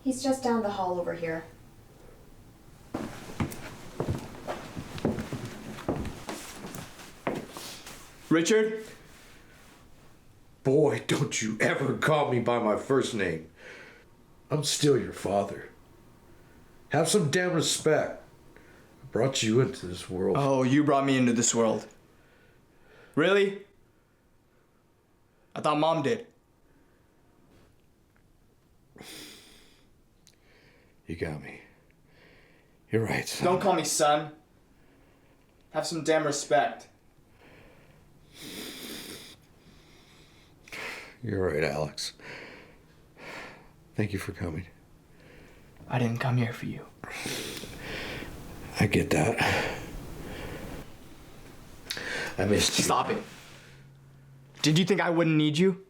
He's just down the hall over here. Richard? Boy, don't you ever call me by my first name. I'm still your father. Have some damn respect. I brought you into this world. Oh, you brought me into this world. Really? I thought Mom did. You got me. You're right, son. Don't call me son. Have some damn respect. You're right, Alex. Thank you for coming. I didn't come here for you. I get that. I missed you. Stop it. Did you think I wouldn't need you?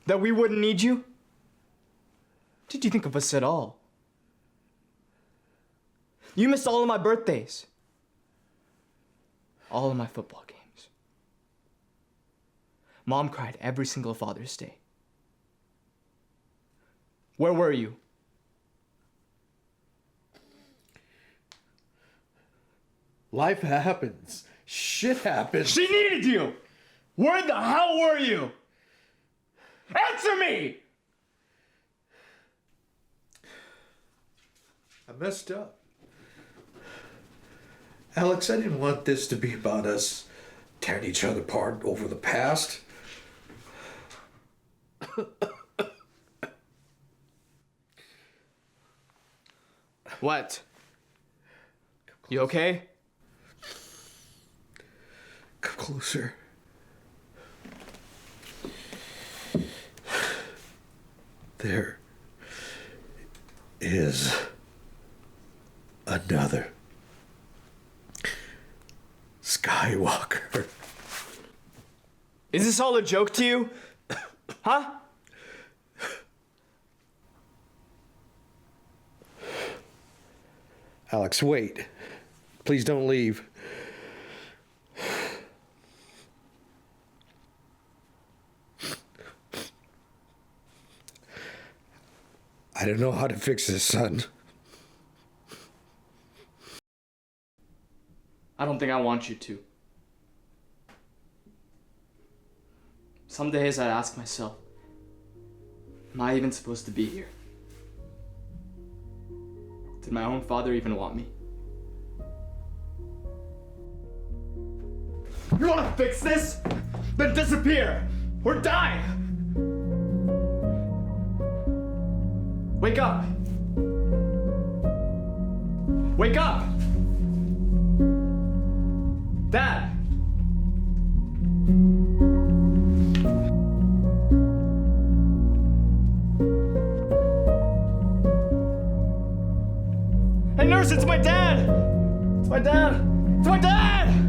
That we wouldn't need you? Did you think of us at all? You missed all of my birthdays. All of my football games. Mom cried every single Father's Day. Where were you? Life happens. Shit happens. She needed you! Where the hell were you? Answer me! I messed up. Alex, I didn't want this to be about us tearing each other apart over the past. What? You okay? Come closer. There is another Skywalker. Is this all a joke to you? Huh? Alex, wait. Please don't leave. I don't know how to fix this, son. I don't think I want you to. Some days I ask myself, am I even supposed to be here? Did my own father even want me? You want to fix this? Then disappear! Or die! Wake up! Wake up! Dad! Hey nurse, it's my dad! It's my dad! It's my dad!